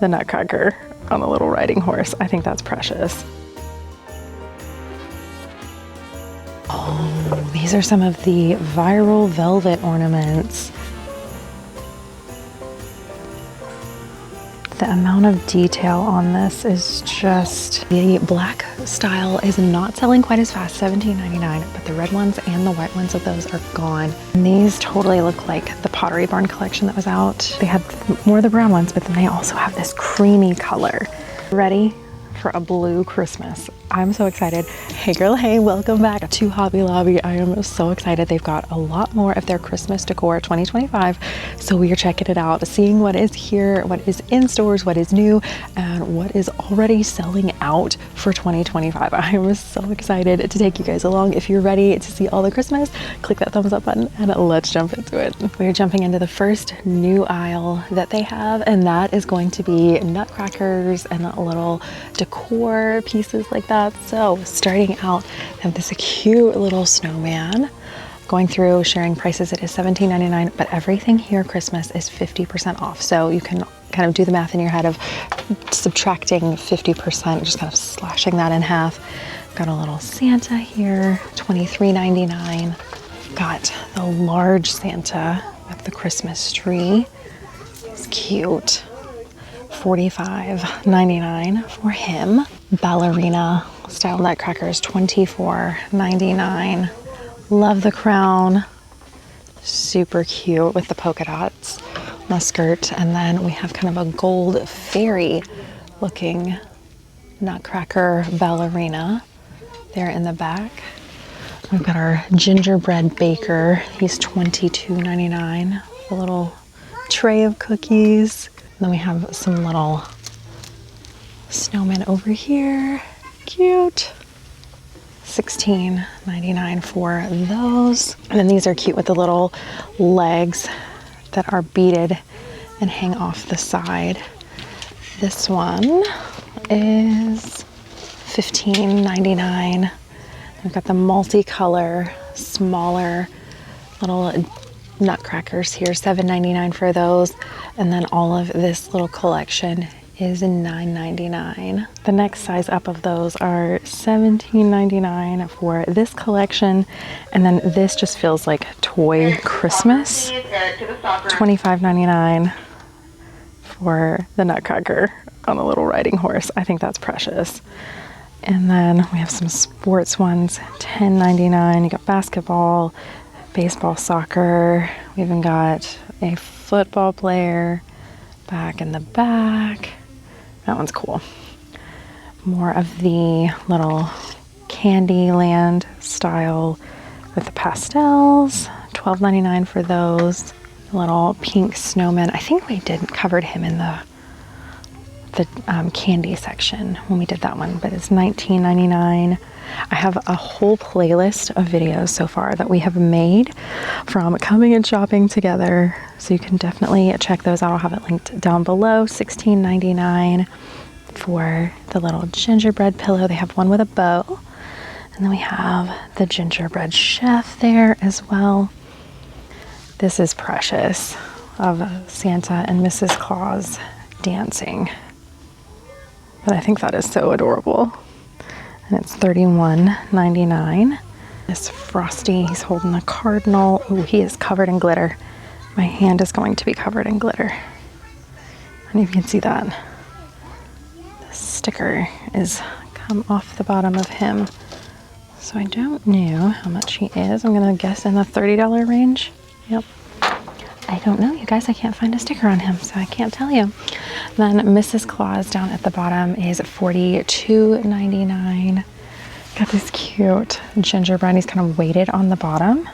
the Nutcracker on a little riding horse. I think that's precious. Oh, these are some of the viral velvet ornaments. The amount of detail on this is just, the black style is not selling quite as fast, $17.99, but the red ones and the white ones of those are gone. And these totally look like the Pottery Barn collection that was out. They had more of the brown ones, but then they also have this creamy color. Ready for a blue Christmas? I'm so excited. Hey girl, hey, welcome back to Hobby Lobby. I am so excited. They've got a lot more of their Christmas decor 2025. So we are checking it out, seeing what is here, what is in stores, what is new, and what is already selling out for 2025. I am so excited to take you guys along. If you're ready to see all the Christmas, click that thumbs up button and let's jump into it. We're jumping into the first new aisle that they have, and that is going to be Nutcrackers and little decor pieces like that. So starting out, they have this cute little snowman. Going through sharing prices, it is $17.99, but everything here Christmas is 50% off. So you can kind of do the math in your head of subtracting 50%, just kind of slashing that in half. Got a little Santa here, $23.99. Got the large Santa with the Christmas tree. It's cute. $45.99 for him. Ballerina style Nutcrackers, $24.99. Love the crown. Super cute with the polka dots on the skirt. And then we have kind of a gold fairy looking Nutcracker ballerina there in the back. We've got our gingerbread baker. He's $22.99. A little tray of cookies. And then we have some little snowmen over here. Cute. $16.99 for those. And then these are cute with the little legs that are beaded and hang off the side. This one is $15.99. We've got the multicolor, smaller little Nutcrackers here, $7.99 for those. And then all of this little collection is $9.99. The next size up of those are $17.99 for this collection. And then this just feels like toy Christmas. $25.99 for the Nutcracker on a little riding horse. I think that's precious. And then we have some sports ones, $10.99. You got basketball, baseball, soccer. We even got a football player back in the back. That one's cool. More of the little Candyland style with the pastels, $12.99 for those. Little pink snowman. I think we covered him in the candy section when we did that one, but it's $19.99. I have a whole playlist of videos so far that we have made from coming and shopping together, so you can definitely check those out. I'll have it linked down below. $16.99 for the little gingerbread pillow. They have one with a bow, and then we have the gingerbread chef there as well. This is precious, of Santa and Mrs. Claus dancing. But I think that is so adorable. And it's $31.99. This Frosty, he's holding a cardinal. Oh, he is covered in glitter. My hand is going to be covered in glitter. And if you can see that, the sticker is come off the bottom of him. So I don't know how much he is. I'm gonna guess in the $30 range. Yep. I don't know, you guys. I can't find a sticker on him, so I can't tell you. Then Mrs. Claus down at the bottom is $42.99. Got this cute gingerbread. He's kind of weighted on the bottom,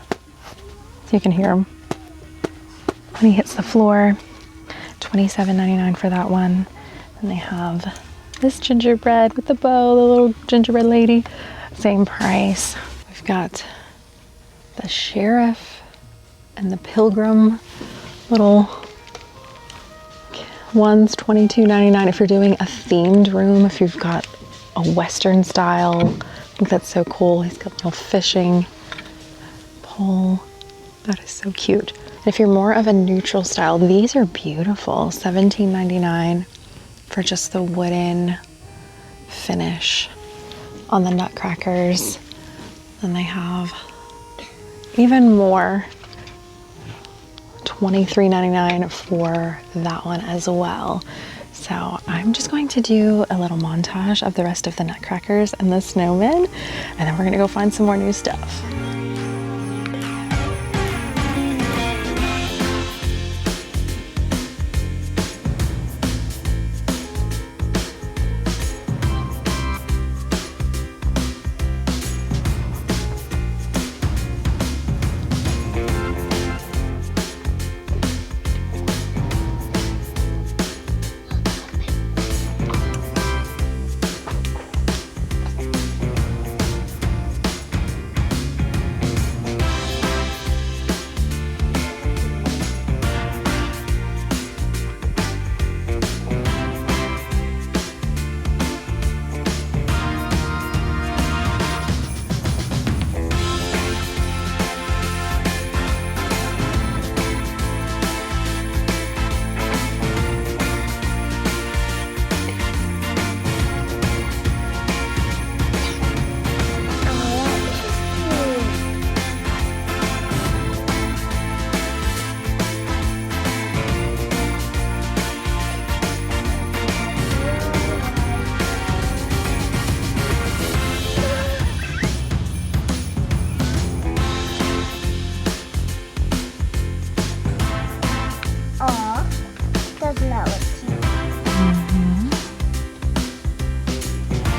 so you can hear him when he hits the floor. $27.99 for that one. Then they have this gingerbread with the bow, the little gingerbread lady. Same price. We've got the sheriff and the pilgrim little ones, $22.99. If you're doing a themed room, if you've got a Western style, I think that's so cool. He's got a little fishing pole. That is so cute. And if you're more of a neutral style, these are beautiful. $17.99 for just the wooden finish on the Nutcrackers. Then they have even more, $23.99 for that one as well. So I'm just going to do a little montage of the rest of the Nutcrackers and the snowmen, and then we're gonna go find some more new stuff.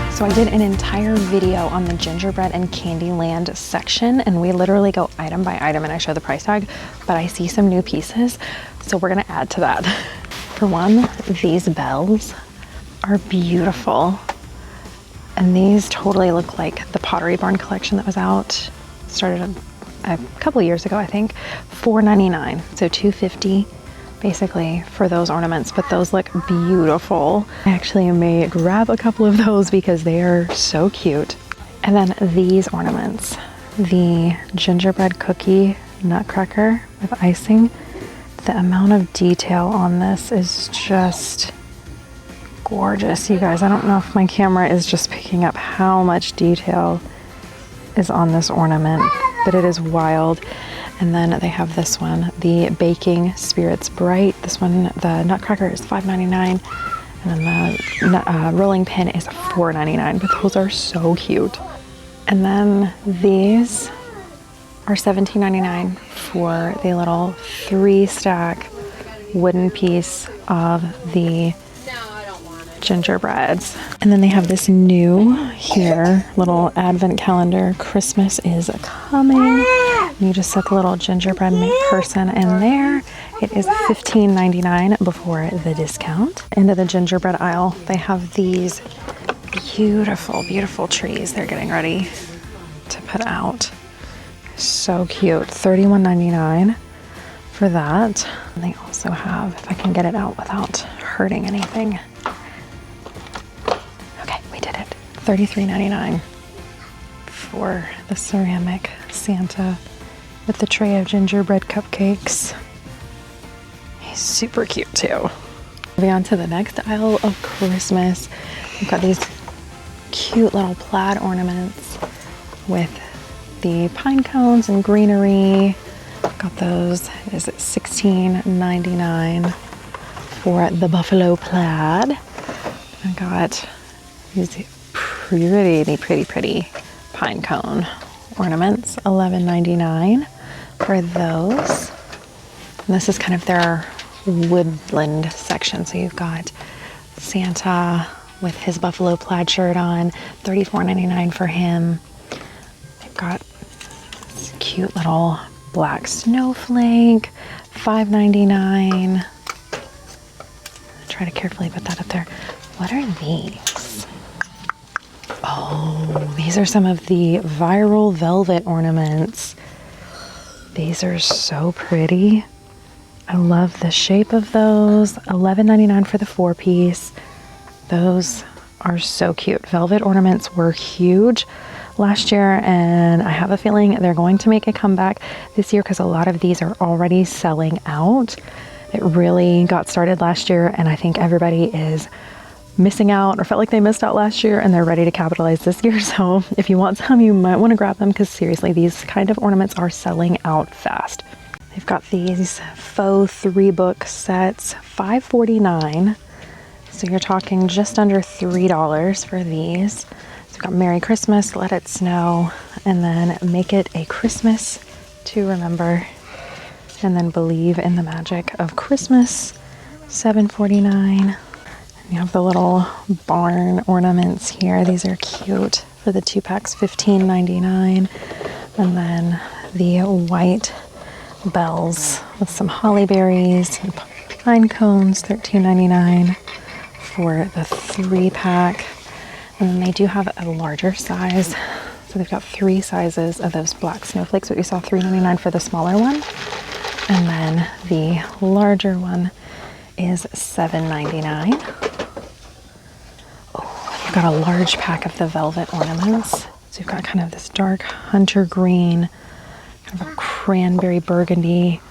So I did an entire video on the gingerbread and Candyland section, and we literally go item by item and I show the price tag, but I see some new pieces, so we're gonna add to that. For one, these bells are beautiful. And these totally look like the Pottery Barn collection that was out, started a couple of years ago, I think. $4.99, so $2.50 basically for those ornaments, but those look beautiful. I actually may grab a couple of those because they are so cute. And then these ornaments, the gingerbread cookie nutcracker with icing, the amount of detail on this is just gorgeous, you guys. I don't know if my camera is just picking up how much detail is on this ornament, but it is wild. And then they have this one, the Baking Spirits Bright. This one, the Nutcracker is $5.99, and then the rolling pin is $4.99, but those are so cute. And then these are $17.99 for the little 3-stack wooden piece of the gingerbreads. And then they have this new here, little advent calendar. Christmas is coming. You just set the little gingerbread person in there. It is $15.99 before the discount. Into the gingerbread aisle, they have these beautiful, beautiful trees they're getting ready to put out. So cute. $31.99 for that. And they also have, if I can get it out without hurting anything. Okay, we did it. $33.99 for the ceramic Santa with the tray of gingerbread cupcakes. He's super cute too. Moving on to the next aisle of Christmas. We've got these cute little plaid ornaments with the pine cones and greenery. Got those. It is $16.99 for the buffalo plaid. I got these pretty pine cone ornaments. $11.99 for those. And this is kind of their woodland section. So you've got Santa with his buffalo plaid shirt on, $34.99 for him. They've got this cute little black snowflake, $5.99. Try to carefully put that up there. What are these? Oh, these are some of the viral velvet ornaments. These are so pretty. I love the shape of those. $11.99 for the 4-piece. Those are so cute. Velvet ornaments were huge last year, and I have a feeling they're going to make a comeback this year because a lot of these are already selling out. It really got started last year, and I think everybody is missing out or felt like they missed out last year and they're ready to capitalize this year. So if you want some, you might want to grab them because seriously, these kind of ornaments are selling out fast. They've got these faux 3-book sets, $5.49. So you're talking just under $3 for these. So we've got Merry Christmas, Let It Snow, and then Make It a Christmas to Remember, and then Believe in the Magic of Christmas, $7.49. You have the little barn ornaments here. These are cute for the 2-packs, $15.99. And then the white bells with some holly berries and pine cones, $13.99 for the 3-pack. And then they do have a larger size. So they've got 3 sizes of those black snowflakes, but you saw $3.99 for the smaller one. And then the larger one is $7.99. You've got a large pack of the velvet ornaments. So you've got kind of this dark hunter green, kind of a cranberry burgundy,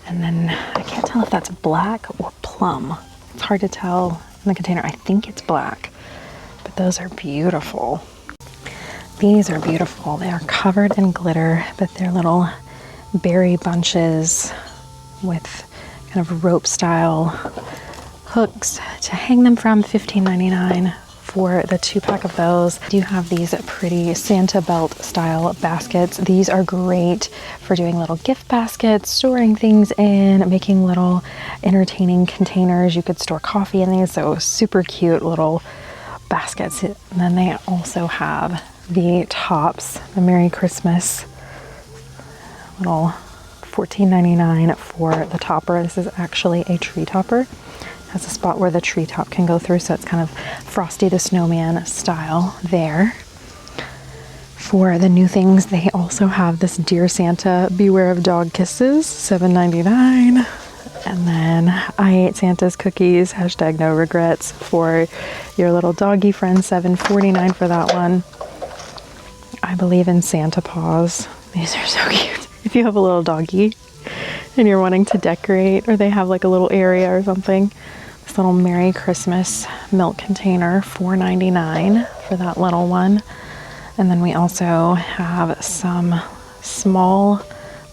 and then I can't tell if that's black or plum. It's hard to tell in the container. I think it's black, but those are beautiful. These are beautiful. They are covered in glitter, but they're little berry bunches with kind of rope style hooks to hang them from, $15.99 for the 2-pack of those. I do have these pretty Santa belt style baskets. These are great for doing little gift baskets, storing things in, making little entertaining containers. You could store coffee in these, so super cute little baskets. And then they also have the tops, the Merry Christmas little $14.99 for the topper. This is actually a tree topper. Has a spot where the tree top can go through, so it's kind of Frosty the Snowman style there. For the new things, they also have this Dear Santa, Beware of Dog Kisses, $7.99. And then I Ate Santa's Cookies, hashtag no regrets, for your little doggy friend, $7.49 for that one. I believe in Santa paws. These are so cute. If you have a little doggy and you're wanting to decorate, or they have like a little area or something, this little Merry Christmas milk container, $4.99 for that little one. And then we also have some small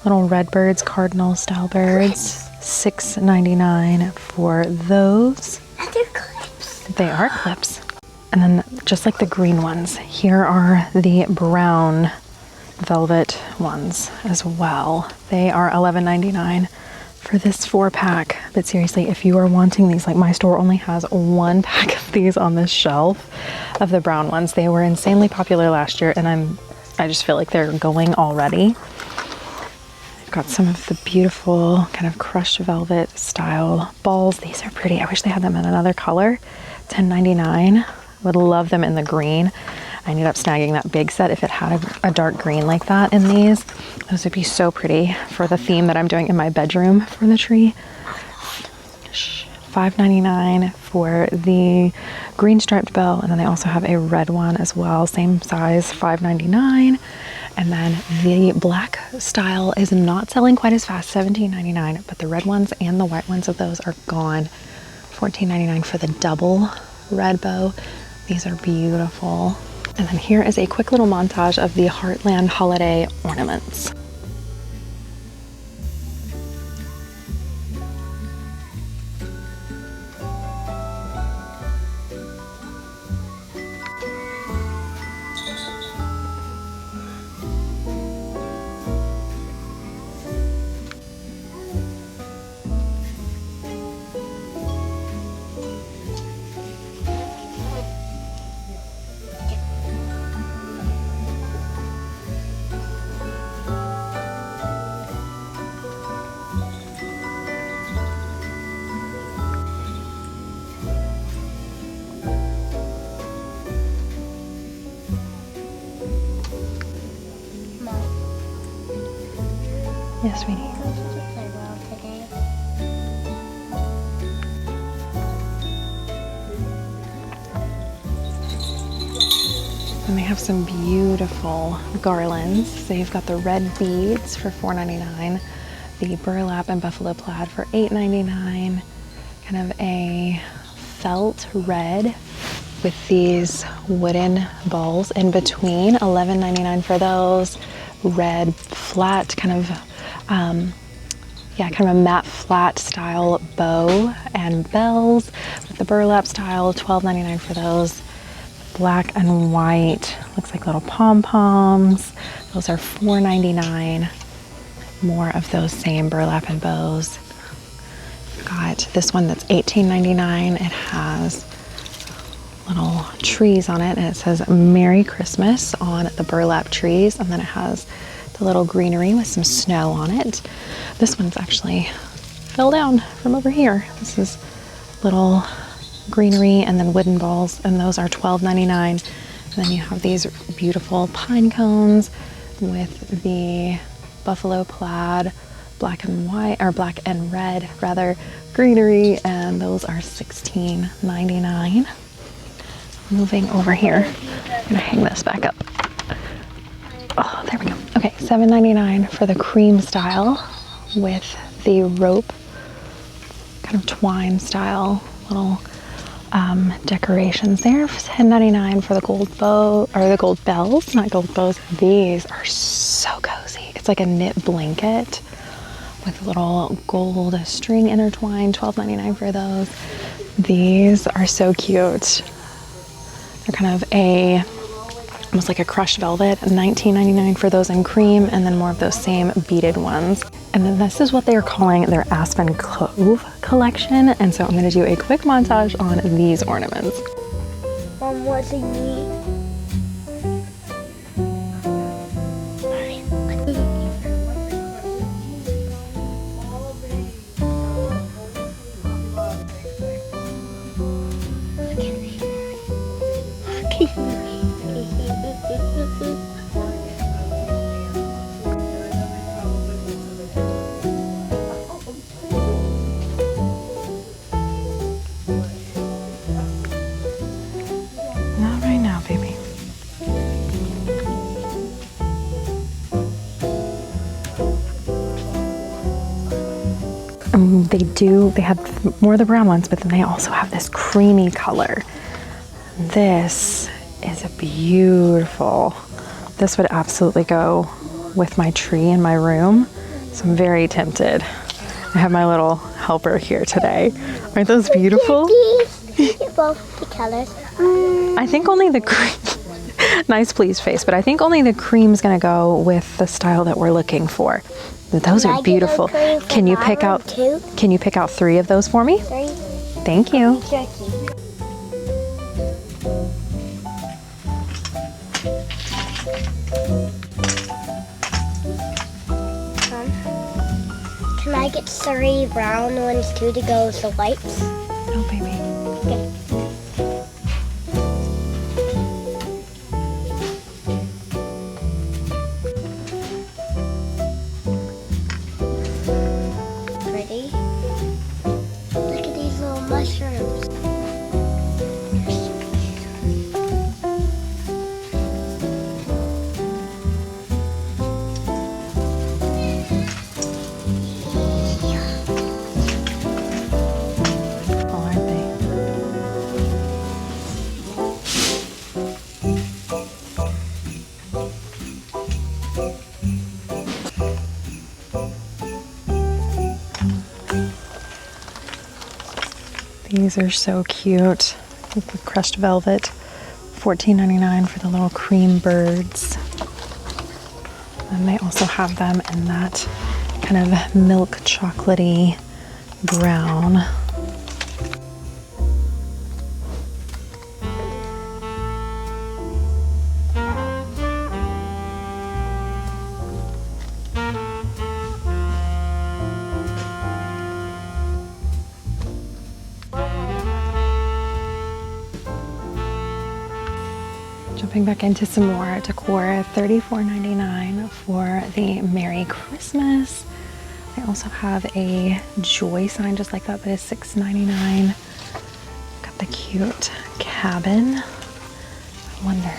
little Redbirds, Cardinal style birds, $6.99 for those. They're clips. They are clips. And then just like the green ones, here are the brown velvet ones as well. They are $11.99 for this 4-pack. But seriously, if you are wanting these, like my store only has 1 pack of these on this shelf of the brown ones. They were insanely popular last year, and I just feel like they're going already. I've got some of the beautiful kind of crushed velvet style balls. These are pretty. I wish they had them in another color. $10.99. Would love them in the green. I ended up snagging that big set if it had a dark green like that in these. Those would be so pretty for the theme that I'm doing in my bedroom for the tree. $5.99 for the green striped bell, and then they also have a red one as well, same size, $5.99. And then the black style is not selling quite as fast, $17.99, but the red ones and the white ones of those are gone. $14.99 for the double red bow. These are beautiful. And then here is a quick little montage of the Heartland holiday ornaments. Yes, sweetie. Did you play well today? And they have some beautiful garlands. So you've got the red beads for $4.99, the burlap and buffalo plaid for $8.99, kind of a felt red with these wooden balls in between. $11.99 for those. Red flat kind of kind of a matte flat style bow and bells with the burlap style. $12.99 for those. Black and white, looks like little pom-poms. Those are $4.99. More of those same burlap and bows. Got this one that's $18.99. It has little trees on it, and it says Merry Christmas on the burlap trees, and then it has the little greenery with some snow on it. This one's actually fell down from over here. This is little greenery and then wooden balls, and those are $12.99. And then you have these beautiful pine cones with the buffalo plaid, black and white, or black and red rather, greenery, and those are $16.99. Moving over here, I'm gonna hang this back up. Oh, there we go. Okay, $7.99 for the cream style with the rope, kind of twine style little decorations there. $10.99 for the gold bow, or the gold bells, not gold bows. These are so cozy. It's like a knit blanket with a little gold string intertwined. $12.99 for those. These are so cute. They're kind of almost like a crushed velvet. $19.99 for those in cream, and then more of those same beaded ones. And then this is what they are calling their Aspen Cove collection. And so I'm going to do a quick montage on these ornaments. Mom, what's it mean? Not right now, baby. They have more of the brown ones, but then they also have this creamy color. This is a beautiful, this would absolutely go with my tree in my room. So I'm very tempted. I have my little helper here today. Aren't those beautiful? Both the colors. I think only the cream, nice pleased face, but I think only the cream's gonna go with the style that we're looking for. Those are beautiful. Can you pick out two? Can you pick out 3 of those for me? 3. Thank you. Turkey. Can I get 3 brown ones too to go with the whites? Oh, baby. Okay. Pretty. Look at these little mushrooms. Oh, aren't they? These are so cute with the crushed velvet. $14.99 for the little cream birds. And they also have them in that kind of milk chocolatey brown. Jumping back into some more decor, $34.99 for the Merry Christmas. They also have a joy sign just like that, that is $6.99. Got the cute cabin. I wonder,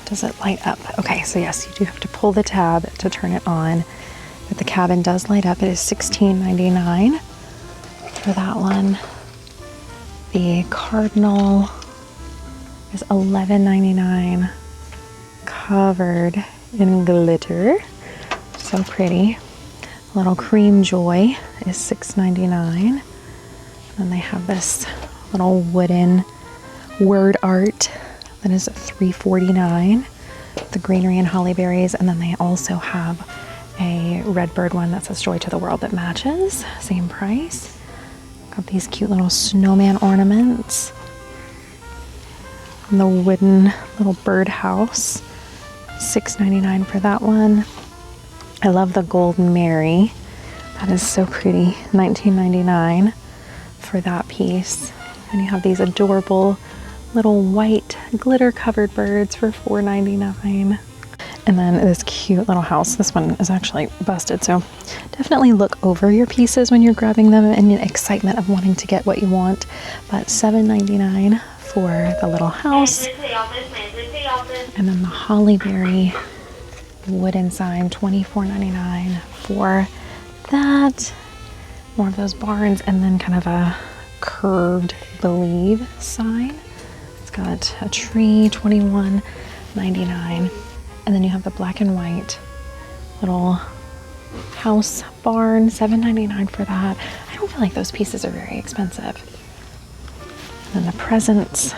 does it light up? Okay, so yes, you do have to pull the tab to turn it on. But the cabin does light up. It is $16.99 for that one. The cardinal is $11.99, covered in glitter. So pretty. Little cream joy is $6.99. And they have this little wooden word art that is $3.49. The greenery and holly berries. And then they also have a red bird one that says Joy to the World that matches. Same price. Got these cute little snowman ornaments. And the wooden little birdhouse. $6.99 for that one. I love the Golden Mary. That is so pretty. $19.99 for that piece. And you have these adorable little white glitter covered birds for $4.99. And then this cute little house. This one is actually busted, so definitely look over your pieces when you're grabbing them in the excitement of wanting to get what you want. But $7.99 for the little house. And then the hollyberry wooden sign, $24.99 for that. More of those barns, and then kind of a curved believe sign. It's got a tree, $21.99. And then you have the black and white little house barn, $7.99 for that. I don't feel like those pieces are very expensive. And then the presents,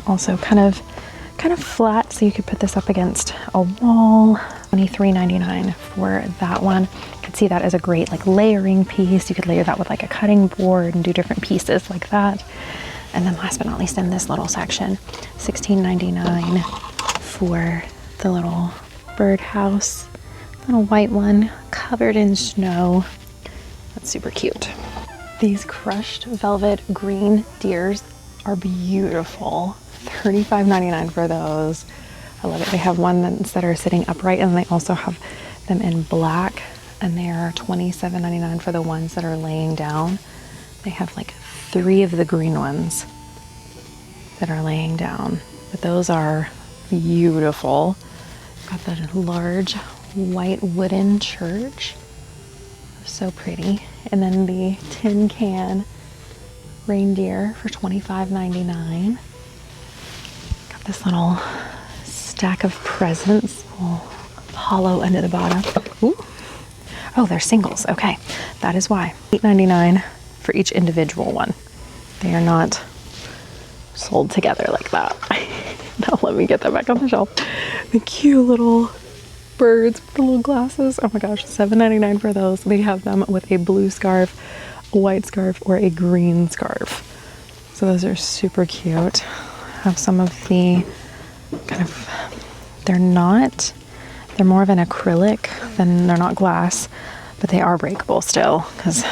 also kind of flat, so you could put this up against a wall. $23.99 for that one. You could see that as a great like layering piece. You could layer that with like a cutting board and do different pieces like that. And then last but not least, in this little section, $16.99 for the little birdhouse, little white one covered in snow. That's super cute. These crushed velvet green deers are beautiful. $35.99 for those. I love it. They have ones that are sitting upright, and they also have them in black, and they are $27.99 for the ones that are laying down. They have like 3 of the green ones that are laying down, but those are beautiful. Got the large white wooden church. So pretty. And then the tin can reindeer for $25.99. Got this little stack of presents, all hollow under the bottom. Ooh. Oh, they're singles. Okay, that is why. $8.99 for each individual one. They are not sold together like that. Now let me get that back on the shelf. The cute little birds with the little glasses. Oh my gosh, $7.99 for those. They have them with a blue scarf, a white scarf, or a green scarf. So those are super cute. Have some of the kind of, they're more of an acrylic than, they're not glass, but they are breakable still, because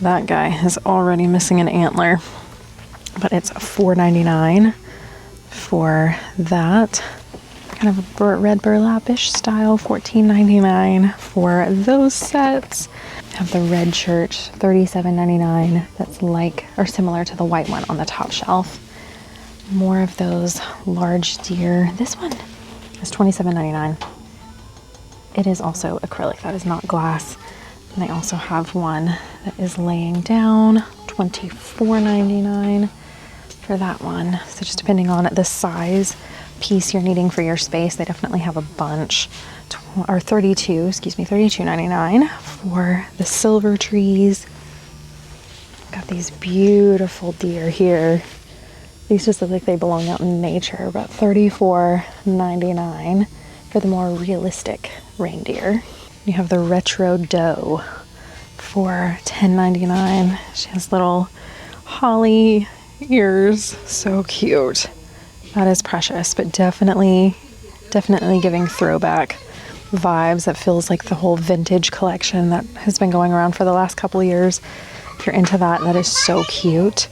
that guy is already missing an antler. But it's $4.99 for that. Kind of a red burlapish style, $14.99 for those sets. Have the red church, $37.99. That's like, or similar to the white one on the top shelf. More of those large deer. This one is $27.99. It is also acrylic, that is not glass. And they also have one that is laying down, $24.99 for that one. So just depending on the size piece you're needing for your space, they definitely have a bunch. Or $32.99 for the silver trees. Got these beautiful deer here. These just look like they belong out in nature, but $34.99 for the more realistic reindeer. You have the retro doe for $10.99. She has little holly ears, so cute. That is precious, but definitely giving throwback vibes. That feels like the whole vintage collection that has been going around for the last couple of years. If you're into that, that is so cute.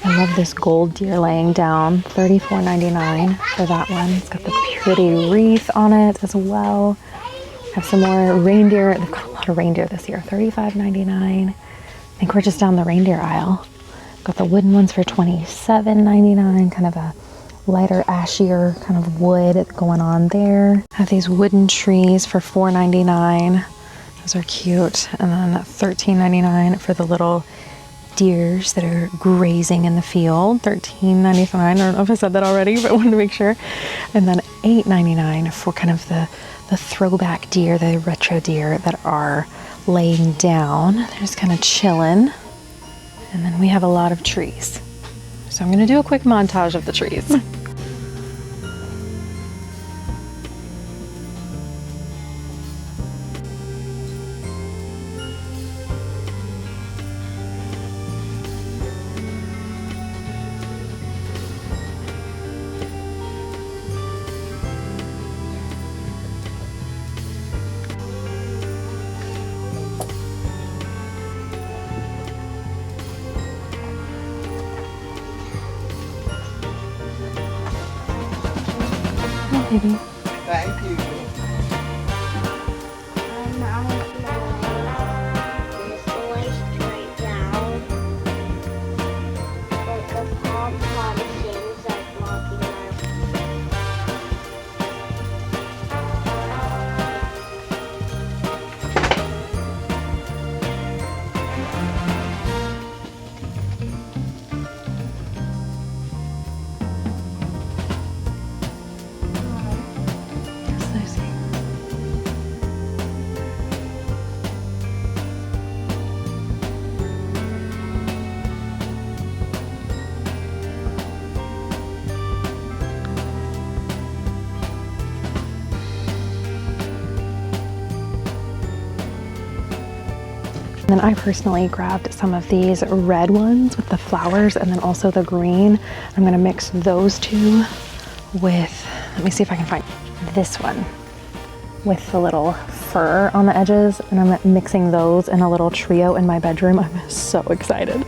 I love this gold deer laying down, $34.99 for that one. It's got the pretty wreath on it as well. Have some more reindeer. They've got a lot of reindeer this year, $35.99. I think we're just down the reindeer aisle. Got the wooden ones for $27.99, kind of a lighter, ashier kind of wood going on there. Have these wooden trees for $4.99. Those are cute. And then $13.99 for the little deers that are grazing in the field, $13.99. I don't know if I said that already, but I wanted to make sure. And then $8.99 for kind of the throwback deer, the retro deer that are laying down. They're just kind of chilling. And then we have a lot of trees. So I'm gonna do a quick montage of the trees. Maybe. Thank you. This way straight down. Like a pom-pom things like walking around. And then I personally grabbed some of these red ones with the flowers and then also the green. I'm gonna mix those two with, let me see if I can find this one with the little fur on the edges, and I'm mixing those in a little trio in my bedroom. I'm so excited.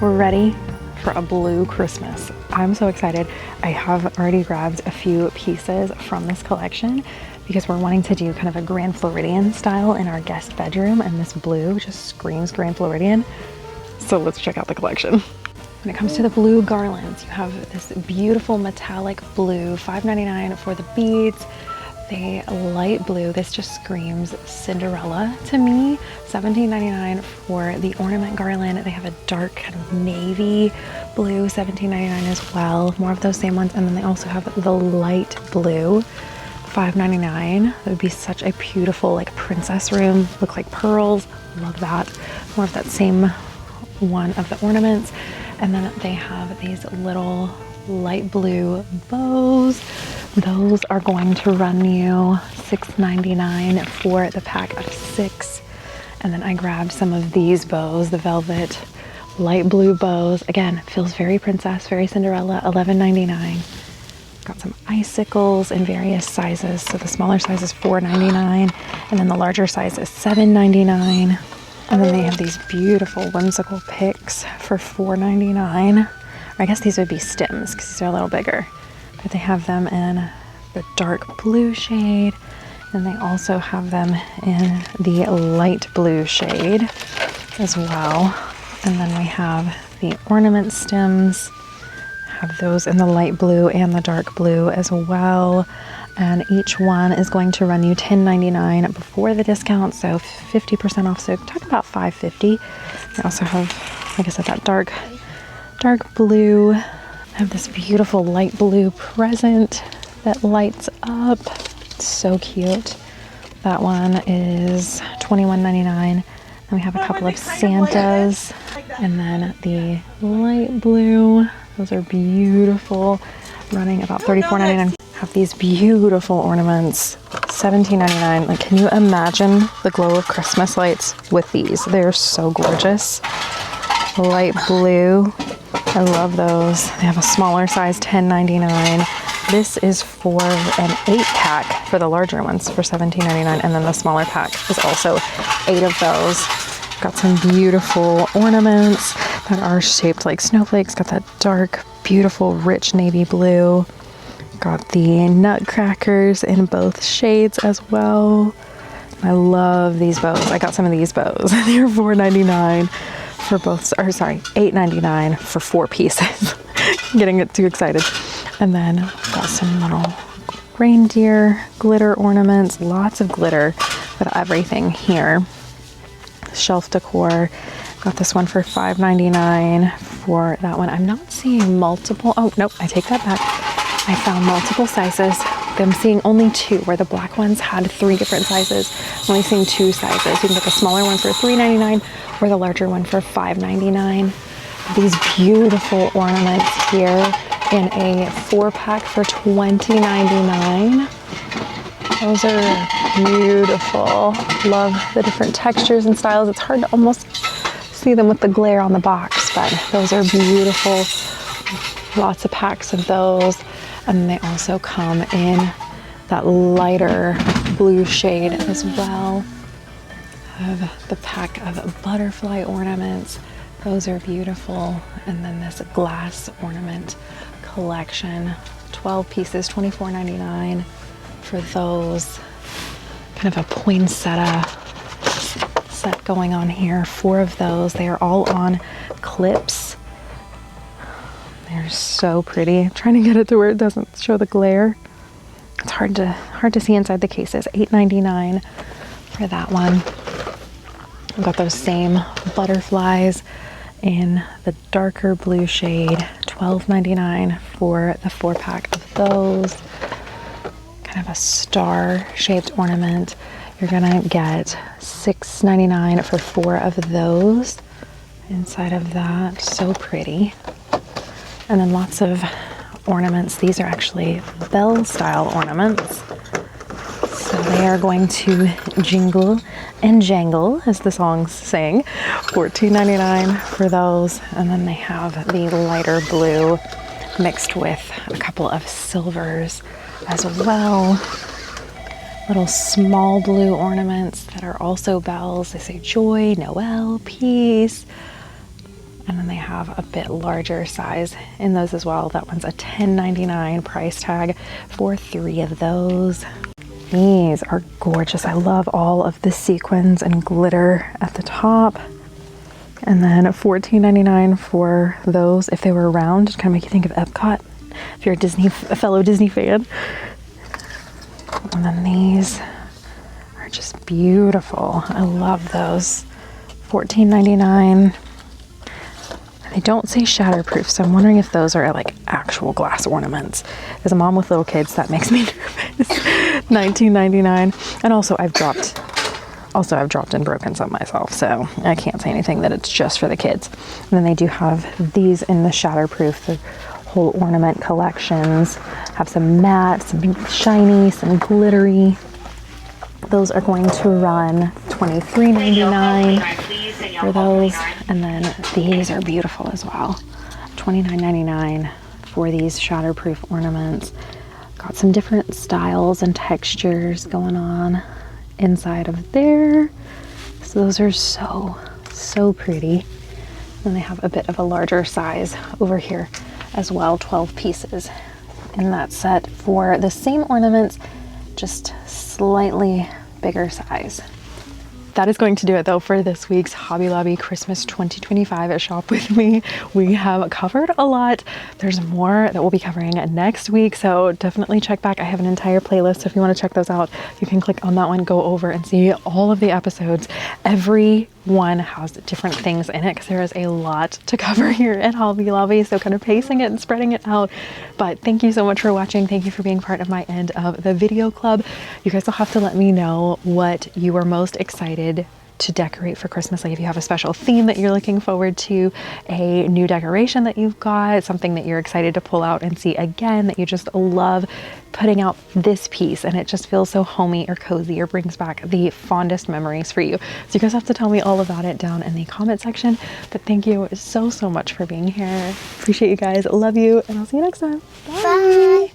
We're ready for a blue Christmas. I'm so excited. I have already grabbed a few pieces from this collection because we're wanting to do kind of a Grand Floridian style in our guest bedroom, and this blue just screams Grand Floridian. So let's check out the collection. When it comes to the blue garlands, you have this beautiful metallic blue, $5.99 for the beads. The light blue, this just screams Cinderella to me. $17.99 for the ornament garland. They have a dark kind of navy blue, $17.99 as well. More of those same ones. And then they also have the light blue, $5.99. That would be such a beautiful like princess room. Look like pearls. Love that. More of that same one of the ornaments. And then they have these little light blue bows. Those are going to run you $6.99 for the pack of 6. And then I grabbed some of these bows, the velvet light blue bows. Again, feels very princess, very Cinderella, $11.99. Got some icicles in various sizes. So the smaller size is $4.99, and then the larger size is $7.99. And then they have these beautiful whimsical picks for $4.99. I guess these would be stems because these are a little bigger. But they have them in the dark blue shade, and they also have them in the light blue shade as well. And then we have the ornament stems, have those in the light blue and the dark blue as well. And each one is going to run you $10.99 before the discount, so 50% off. So talk about $5.50. They also have, like I said, that dark blue. I have this beautiful light blue present that lights up. It's so cute. That one is $21.99. And we have a couple of Santas. And then the light blue. Those are beautiful. Running about $34.99. Have these beautiful ornaments. $17.99. Like, can you imagine the glow of Christmas lights with these? They're so gorgeous. Light blue. I love those. They have a smaller size, $10.99. This is for an 8-pack for the larger ones for $17.99, and then the smaller pack is also 8 of those. Got some beautiful ornaments that are shaped like snowflakes. Got that dark, beautiful, rich navy blue. Got the Nutcrackers in both shades as well. I love these bows. I got some of these bows. They're $4.99 for both, or sorry, $8.99 for 4 pieces. Getting it too excited. And then got some little reindeer glitter ornaments, lots of glitter with everything here. Shelf decor. Got this one for $5.99 for that one. I'm not seeing multiple. Oh, nope, I take that back. I found multiple sizes. I'm seeing only 2, where the black ones had 3 different sizes. I'm only seeing 2 sizes. You can get the smaller one for $3.99 or the larger one for $5.99. These beautiful ornaments here in a 4-pack for $20.99. Those are beautiful. Love the different textures and styles. It's hard to almost see them with the glare on the box, but those are beautiful. Lots of packs of those. And they also come in that lighter blue shade as well. I have the pack of butterfly ornaments. Those are beautiful. And then this glass ornament collection. 12 pieces, $24.99 for those. Kind of a poinsettia set going on here. 4 of those. They are all on clips. They're so pretty. I'm trying to get it to where it doesn't show the glare. It's hard to see inside the cases. $8.99 for that one. I've got those same butterflies in the darker blue shade. $12.99 for the 4-pack of those. Kind of a star-shaped ornament. You're gonna get $6.99 for 4 of those. Inside of that, so pretty. And then lots of ornaments. These are actually bell-style ornaments. So they are going to jingle and jangle, as the songs sing. $14.99 for those. And then they have the lighter blue mixed with a couple of silvers as well. Little small blue ornaments that are also bells. They say joy, Noel, peace. And then they have a bit larger size in those as well. That one's a $10.99 price tag for 3 of those. These are gorgeous. I love all of the sequins and glitter at the top. And then $14.99 for those. If they were round, it kind of make you think of Epcot, if you're a fellow Disney fan. And then these are just beautiful. I love those. $14.99. They don't say shatterproof, so I'm wondering if those are like actual glass ornaments. As a mom with little kids, that makes me nervous. $19.99. And also I've dropped and broken some myself, so I can't say anything that it's just for the kids. And then they do have these in the shatterproof, the whole ornament collections. Have some matte, some shiny, some glittery. Those are going to run $23.99 for those. And then these are beautiful as well. $29.99 for these shatterproof ornaments. Got some different styles and textures going on inside of there. So those are so pretty. And they have a bit of a larger size over here as well, 12 pieces in that set for the same ornaments, just slightly bigger size. That is going to do it though for this week's Hobby Lobby Christmas 2025 at Shop With Me. We have covered a lot. There's more that we'll be covering next week, so definitely check back. I have an entire playlist, so if you want to check those out, you can click on that one, go over and see all of the episodes. Every one has different things in it because there is a lot to cover here at Hobby Lobby, so kind of pacing it and spreading it out. But thank you so much for watching. Thank you for being part of my end of the video club. You guys will have to let me know what you are most excited to decorate for Christmas. Like if you have a special theme that you're looking forward to, a new decoration that you've got, something that you're excited to pull out and see again, that you just love putting out this piece and it just feels so homey or cozy or brings back the fondest memories for you. So you guys have to tell me all about it down in the comment section. But thank you so much for being here. Appreciate you guys. Love you, and I'll see you next time. Bye. Bye.